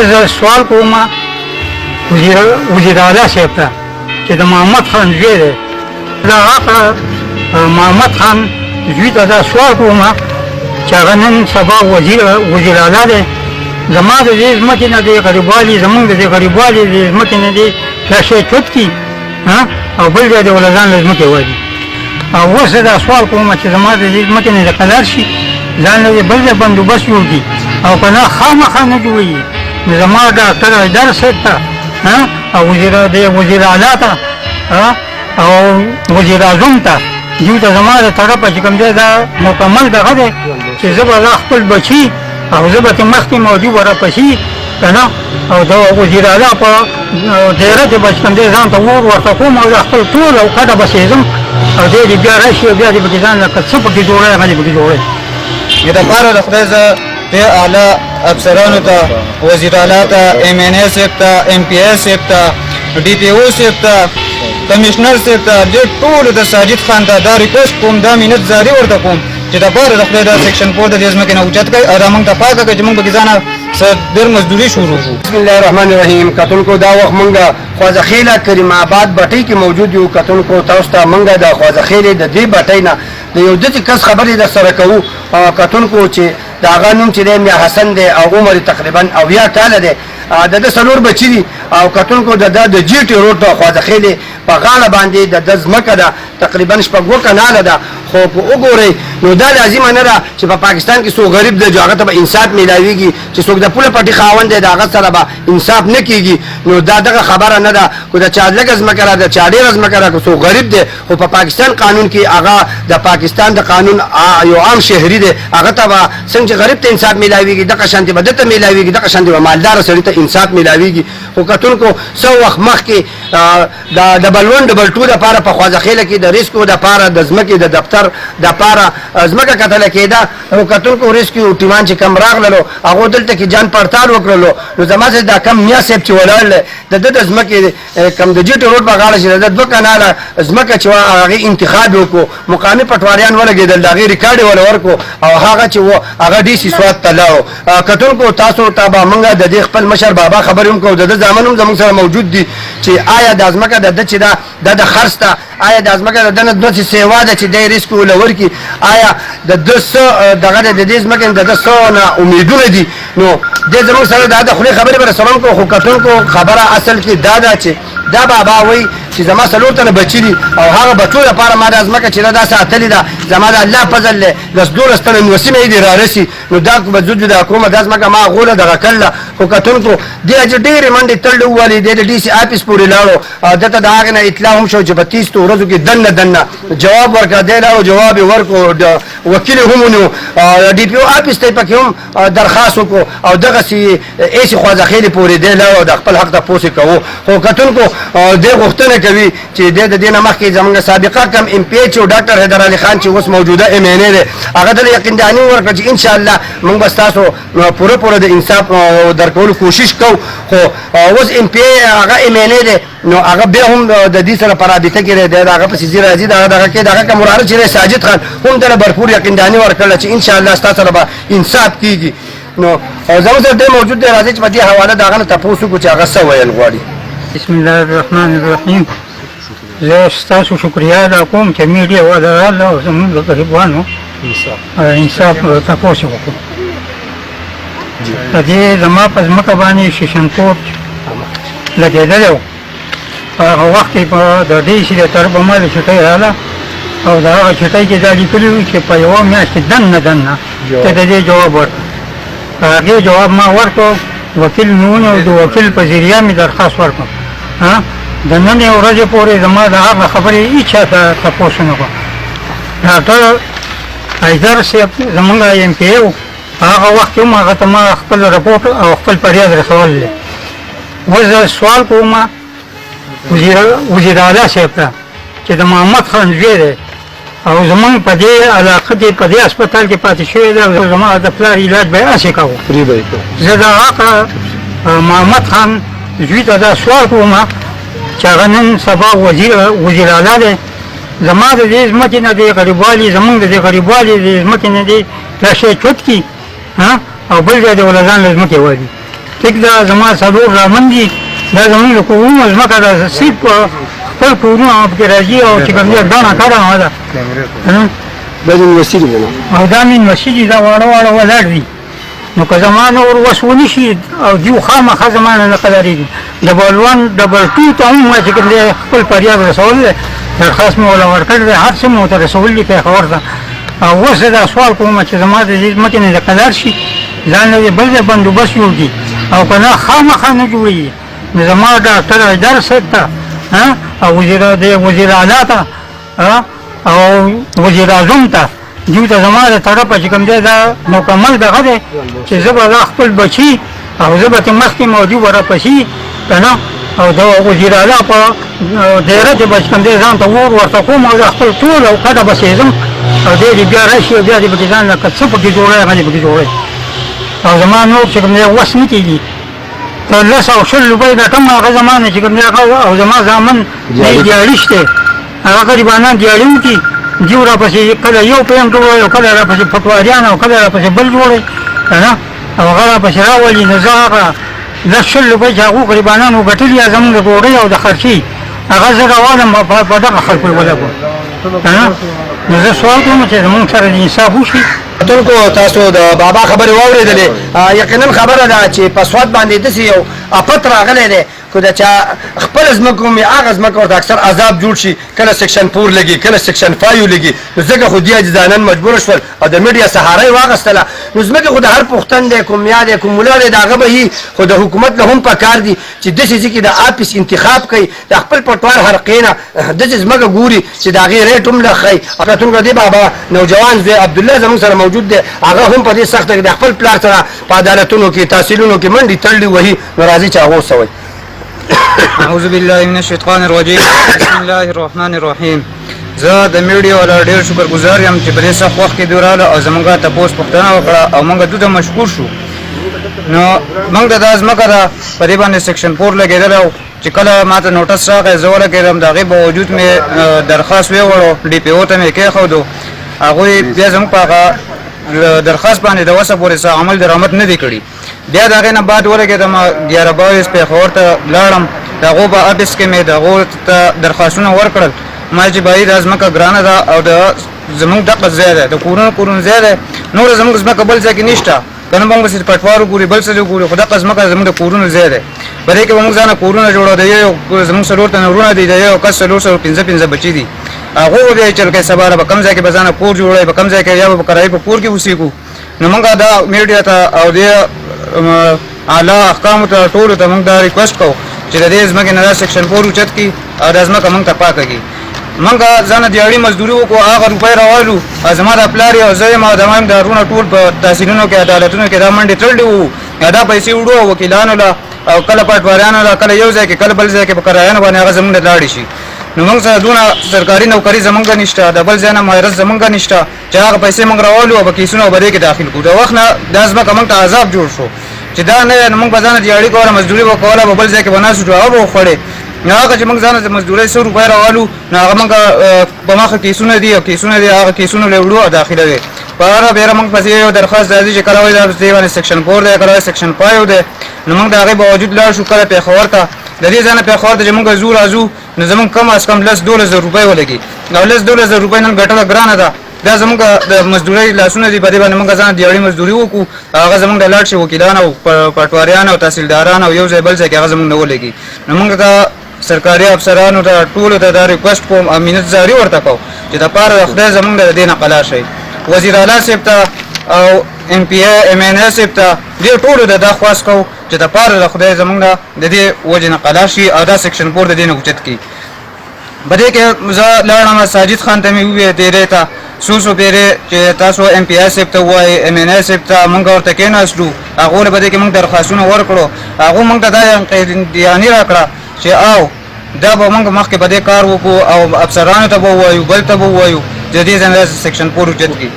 وزه سوال کوم وزیر اعلی صاحب ته چې د محمد خان زوی دی دا هغه محمد خان زوی ته دا سوال کوم چې هغه نن سبا وزیر اعلی دی زما د دې ځمکې نه دی غریبوالي زمونږ د دې غریبوالي د ځمکې نه دی دا شی چوت کړي او بل ځای د ولدان له ځمکې وایي او اوس دا سوال کوم چې زما د دې ځمکې نه د قلار شي ځان له بل ځای بندوبست جوړ کړي او که نه خامخا نه جوړېږي نو زما ډاکټر حیدر صاحب ته او وزیر اعلی ته او وزیر اعظم ته دوی ته زما د طرفه چې کوم دی دا مکمل دغه دی چې زه به خپل بچي او زه به ترې مخکې موجود ورپسې که نه او د وزیر اعلی په دایره کې به چې کوم دی ځان ته اور ورته کوم او خپل ټول اوقاته به سېږم او دی دې بیا راشي او بیا دې پکې ځان لکه څه پکې جوړی هغه دې پکې جوړی دپاره د خدای زه ډېر اعلی افسرانو ته وزیر اعلی ته ایم این اے صاحب ته ایم پی اے صاحب ته ډي پي او صاحب ته کمیشنر صاحب ته ډېر ټولو د ساجد خان ته دا ریکویسټ کوم دا منت زاري ورته کوم چې دپاره د خدای دا سیکشن 4 د دې ځمکې نه اوچت کړئ او دا موږ ته پاکه کړئ چې موږ پکې ځانه څه ډېر مزدوري شروع کړو. بسم الله الرحمن الرحیم. کتونکو دا وخت موږ خوازخیله کریم آباد بټۍ کې موجود یو. کتونکو تاسو ته موږ د خوازخیلې د دې بټۍ نه د یو داسې کس خبرې در سره کوو. کتونکو چې د هغه نوم چې دی میا حسن دی او عمر تقریبا 80 کاله دی. د ده 4 بچي دي او کتونکو د جي ټي روډ ته خوازخیلې په غاړه باندې د ده ځمکه ده تقریبا 6 کناله ده. خو په وګورئ نو دا لازمه نه ده چې په پاکستان کې څوک غریب دی چې هغه ته به انصاف میلاویږي چې څوک د پوله پټي خاوند دی د هغه سره به انصاف نه کېږي. نو دا دغه خبره نه ده خو د چا لږه ځمکه ده د چا ډېره ځمکه ده که څوک غریب دی خو په پاکستان قانون کې هغه د پاکستان د قانون یو عام شهري دی هغه ته به څنګه چې غریب ته انصاف میلاویږي دغه شانتې به ده ته میلاویږي دغه شانتې به مالداره سړي ته انصاف میلاویږي. خو کتونکو څه وخت مخکې د ډبل 1 ډبل 2 دپاره په خوازخیله کې د ریسکو دپاره د ځمکې د دفتر دپاره ځمکه کتله کېده او کتونکو ریسکیو ټیمان چې کم راغللو هغو دلته کې جان پړتال وکړلو. نو زما سره دا کم میا صاحب چې ولاړ دی د ده د ځمکې کم د جي ټي روډ په غاړه چې د ده 2 کناله ځمکه چې وه هغې انتخاب یې وکړو. مقامي پټواریان ولګېدل د هغې ریکارډ یې وله ورکړو او هغه چې و هغه ډي سي سوات ته لاړو. کتونکو تاسو ته به موږ د دې خپل مشر بابا خبرې هم کوو د ده زامن هم زموږ سره موجود دي چې آیا دا ځمکه د ده چې دا د خرڅ ته آیا دا ځمکه د ده نه داسې سیوا ده چې دی ریسک وله ورکړي آیا د ده څه دغه د دې ځمکې د ده څه نه امیدونه دي. نو دې زموږ سره دا د خولې خبرې به رسوم کو خو کتونکو خبره اصل کې دا ده چې دا بابا وایي چې زما 4 تنه بچي دي او هغه بچو لپاره ما دا ځمکه چې دا ساتلې ده زما د الله فضل دی 12 تنه نوسي مې دي رارسي نو دا به زه جدا کوم دا ځمکه ما غوله دغه کړله. خو کتونکو دې چې ډېرې منډې تړلې ووالې د ډي سي آفیس پورې لاړو او دته د هغې نه اطلاع هم شو چې په 30 ورځو کې دنه جواب ورکړه دی لاړو جواب یې ورکړو وکیل یې هم ونیو ډي پي او آفیس ته یې پکې هم درخواست وکړو او دغسې ایسې خوازخیلې پورې دی لاړو د خپل حق تپوس یې کوو. خو کتونکو دې غوښتنه کوي چې د دې نه مخکې زموږ سابقه کم ایم پی ایچ او ډاکټر حیدر علي خان چې اوس موجوده ایم این اے دی هغه ته یقین دهاني ورکړه چې انشاءالله موږ به ستاسو پوره د انصاف درکولو کوشش کوو. خو اوس ایم پی ای هغه ایم این اے دی نو هغه بیا هم د دې سره په رابطه کې دی د هغه پسې ځي راځي دغه کې دغه که مراره چې دی ساجد خان هم دله بھرپور یقین دهاني ورکړله چې انشاءالله ستا سره به انصاف کېږي. نو زموږ سره دی موجود دی راځئ چې په دې حواله د هغه نه تپوس وکړو چې هغه څه ویل غواړي. بسم الله الرحمن الرحیم. زه ستاسو شکریه ادا کوم چې میډیا والا راغله او زموږ د غریبانو انصاف تپوس یې وکړو. د دې زما په ځمکه باندې سیشن کوډ لګېدلی و په هغه وخت کې په د ډي سي د طرفه ما د چټۍ راغله او د هغه چټۍ کې دا لیکلي وي چې په 1 میاشت کې دنه ته د دې جواب ورکړه. په هغې جواب ما ورکړو وکیل مې ونیو د وکیل په ذریعه مې درخواست ورکړو. د نننۍ ورځې پورې زما د هغه خبرې هېچا ته تپوس ونه کړو. ډاکټر حیدر صاحب زموږ ایم پی ای و هغه وخت هم هغه ته ما خپل رپورټ او خپل فریاد رسولی دی. اوس زه سوال کوم وزیر اعلی صاحب ته چې د محمد خان زوی دی او زمونږ په دې علاقه کې په دې هسپتال کې پاتې شوی دی او زما د پلار علاج به یې هسې کوو. زه د هغه محمد خان زوی ته دا سوال کوم چې هغه نن سبا وزیر اعلی دی زما د دې ځمکې نه دی غریبوالي زمونږ د دې غریبوالي د ځمکې نه دی دا شی چوت کړي او بل ځای د ولدان له ځمکې وایي ټیک دا زما څلور زامن دي دا زمونږ د کورونو ځمکه ده صرف خپل کورونه پکې راځي او چې کوم دی ګڼه کړه ده دا د مسجد دی او دا مین مسجد دا واړه واړه ولاړ دي نو که زما نور وس ونی شي او دیو خامخا زما نه قدرېږي ډبل 1 ډبل 2 ته هم چې کوم دی خپل فریاد رسول دی درخواست مې ولا ورکړی دی هر څه مې ورته رسول دي پېښور ته او اوس دا سوال کوم چې زما د دې ځمکې نه د قدر شي ځان له بل ځای بندوبست جوړ کړي او که نه خامخا نه جوړېږي نو زما ډاکټر حیدر صاحب ته او وزیر اعلی ته او وزیر اعظم ته دیو ته زما د طرفه چې کوم دی دا مکمل دغه دی چې زه به دا خپل بچي او زه به ترې مخکې موجود به راپسې که نه او د وزیر اعلی په دایره کې به چې کوم دی ځان ته اور ورته کوم او د خپل ټول او کډه به سېږم او دی دې بیا راشي او بیا دې پکې ځان لکه څه پکې جوړی هغه دې پکې جوړی او زما نور چې کوم دی وس نه کېږي ته 10 او 20 روپۍ ګټم هغه زما نه چې کوم دی هغه او زما زامن دی دیاړي شته هغه غریبانان دیاړي وکړي دیو راپسې کله یو پیم جوړوي او کله راپسې پټواریان او کله راپسې بل جوړوي که نه او هغه راپسې راولي نو زه هغه 10 روپۍ چې هغو غریبانانو ګټلي یا زمونږ د ډوډۍ او د خرچې هغه زه راوالم په دغه خلکو یې ولګوم که نه نو زه سوال کوم چې زمونږ سره د انصاف وشي کتونکو تاسو د بابا خبرې واورېدلې یقینا خبره ده چې په سواد باندې داسې یو افت راغلی دی که د چا خپل ځمکه ومي هغه ځمکه ورته اکثر عذاب جوړ شي کله سیکشن 4 لګي کله سیکشن 5 لګي نو ځکه خو دې عاجزانه مجبور شول او د میډیا سهاره یې واخیستله نو ځمکې خو د هر پښتن دی کوم یا دی کوم ملا دی د هغه به وي خو د حکومت له هم پکار دي چې داسې ځای کې د آفس انتخاب کوي د خپل پټوار حلقې نه داسې ځمکه ګوري چې د هغې ریټ هم له ښایي او کتونکو دې بابا نوجوان زوی عبدالله زموږ سره موجود دی هغه هم په دې سخته کې د خپل پلار سره په عدالتونو کې تحصیلونو کې منډې تړلې وهي نو راځي چې هغه وسوئ اعوذ بالله من الشیطان الرجیم بسم الله الرحمن الرحیم زه د میډیا والا ډېر شکرګزار یم چې په دې سخت وخت کې دوی راغله او زموږ تپوس پوښتنه وکړه او موږ دوی ته مشکور شو نو موږ ته دا ځمکه ده په دې باندې سیکشن 4 لګېدلی و چې کله ما ته نوټس راغی زه ولګېدم د هغې باوجود مې درخواست ویوړو ډي پي او ته مې کېښودو هغوی بیا زموږ په هغه درخواست باندې د وسه پورې څه عمل درآمد نه دی کړي بیا د هغې نه بعد ولګېدم 11 پېښور ته لاړم د هغو په اپس کې مې د هغو ته درخواستونه ورکړل ما چې بهي دا ځمکه ګرانه ده او د زموږ دغه ځای دی د کورونو ځای دی نور زموږ ځمکه بل ځای کې نشته که نه به موږ صرف پټوار وګوري بل څه وګوري خو دغه ځمکه زموږ د کورونو ځای دی په دې کې به موږ ځانه کورونه جوړو د یو زموږ 4 تنه وروڼه دي د یو کس 415 بچي دي هغو به بیا چل کې سبا به کوم ځای کې به ځانه کور جوړوي به کوم ځای کې یا به کرایې په کور کې اوسېږو نو موږ دا میډیا ته او د اعلی احکامو ته ټولو ته موږ دا ریکویسټ کوو چې د دې ځمکې نه دا سیکشن 4 اوچت کړي او دا ځمکه موږ ته پاکه کړي موږ ځانه دیاړي مزدوري وکړو هغه روپۍ راوالو زما د پلار یې او زه یم او زما د وروڼه ټول په تحصیلونو کې عدالتونو کې دا منډې تړلې وو دا پیسې وړو وکیلانو له او کله پټواریانو له کله یو ځای کې کله بل ځای کې په کرایانو باندې هغه زموږ نه لاړې شي نو موږ سره دونه سرکاري نوکري زموږ نشته د بل ځای نه مهارت زموږ نشته چې هغه پیسې موږ راوالو او په کیسونو به دې کې داخل کړو د وخت نه دا ځمکه موږ ته عذاب جوړ شو چې دا نه نو موږ به ځانه دیاړي کوله مزدوري به کوله په بل ځای کې به ناست وو هغه به وخوړې نو هغه چې موږ ځانه د مزدورۍ 100 روپۍ راوالو نو هغه موږ په مخه کیسونه دي او کیسونه دي هغه کیسونه له وړو داخله دي په هغه بیره موږ پسې یو درخواست راځي چې کله وایي دا باندې سیکشن 4 دی کله سیکشن 5 دی نو موږ د هغې باوجود لاړ شو کله پېښور ته د دې ځای نه پېښور ته چې موږ ځو راځو نو زموږ کم از کم 10-12 روپۍ ولګي او 10-12 روپۍ نن ګټله ګرانه ده دا زموږ د مزدورۍ لاسونه دي په دې باندې موږ ځان دیاړي مزدوري وکړو هغه زموږ د لاړ شي وکیلان او پټواریان او تحصیلداران او یو ځای بل ځای کې هغه زموږ نه ولګي نو موږ ته سرکاري افسرانو ته ټولو ته دا ریکویسټ کوم امینت زاري ورته کوم چې د پاره د خدای زموږ د دې نه قلا شي وزیر اعلی صاحب ته او ام پی ام ان اس صاحب ته دې ټولو د درخواست کوم چې د پاره د خدای زموږ د دې وجه نه قلا شي او دا سیکشن 4 د دې نه اوچت کړي بده کې زه لاړم ساجد خان ته مې وویل دې ته سوسو پیره چې تاسو ام پی اس ته وای ام ان اس ته موږ ورته کېناستو هغه بده کې موږ درخواستونه ورکړو هغه موږ ته دا یاني راکړه چې او دا به موږ مخکې بده کار وکړو او افسرانو ته وایو بل ته وایو چې دې ځنه سیکشن 4 اوچت کړي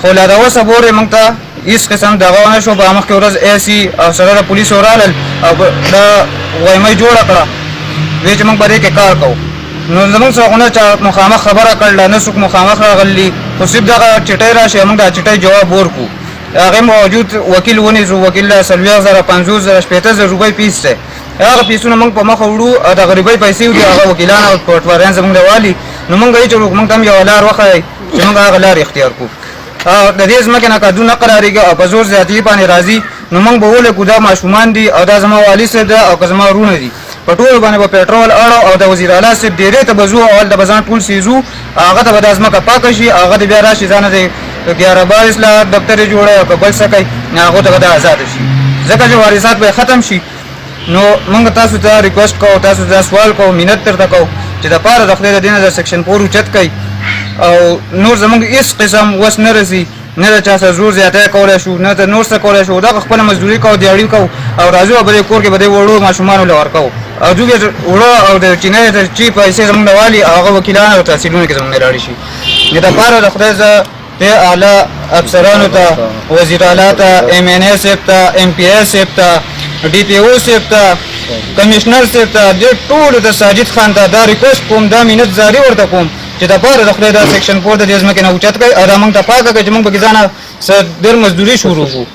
خو لا دا اوسه پورې موږ ته هیڅ قسم دغه نه شو په مخکې ورځ ای سي او سره د پولیس ورالل او دا وایمه جوړه کړه وی چې موږ به دې کې کار کوو نو زموږ څخه نه چا مخامخ خبره کړله نه څوک مخامخ راغلي خو صرف دغه چټۍ راشي موږ د چټۍ جواب ورکړو هغه موجود وکیل ونیسو وکیل له 40,000 50,000 شپېته روپۍ پیس دی هغه پیسونه موږ په مخه وړو او د غریبۍ پیسې دي هغه وکیلان او پټواران زموږ د والي نو موږ یې چې موږ هم یو لار وښایي چې موږ هغه لار اختیار کړو د دې ځمکې نه قانون نه قرارېږي او په زور زیاتي باندې راځي نو موږ به ولکو دا ماشومان دي او دا زما والي صاحب ده او که زما وروڼه دي په ټولو باندې به پېټرول اړو او د وزیر اعلی صاحب ډېرې ته به ځو او هلته به ځان ټول سیزو هغه ته به دا ځمکه پاکه شي هغه د بیا راشي ځانه د 11-22 لاک دفتر یې جوړوي او که بل څه کوي هغو ته به دا ازاده شي ځکه چې وارثات به ختم شي نو موږ تاسو ته ریکوست کوو تاسو ته سوال کوو منت درته کوو چې د پاره د خدای د دین د سیکشن 4 اوچت کوي او نور زموږ هیڅ قسم وس نه رسي نه د چا سره زور زیاتی کولی شو نه د نور څه کولی شو دغه خپله مزدوري کوو دیاړي کوو او راځو او به دې کور کې به دې وړو ماشومانو له ورکوو او دوی وړه او د چینۍ د چې پیسې زموږ د والي هغه وکیلان او تحصیلونو کې زموږ نه راړي شي د دپاره د خدای زه دې اعلی افسرانو ته وزیر اعلی ته MNA صاحب ته MPA صاحب ته DPO صاحب ته کمشنر صاحب ته دې ټولو ته ساجد خان ته دا ریکوست کوم دا منت زاري ورته کوم چې دپاره د خدای دا سیکشن 4 د دې ځمکې نه اوچت کوي او دا موږ ته پاکه کوي چې موږ پکې ځانه څه ډېر مزدوري شروع کړو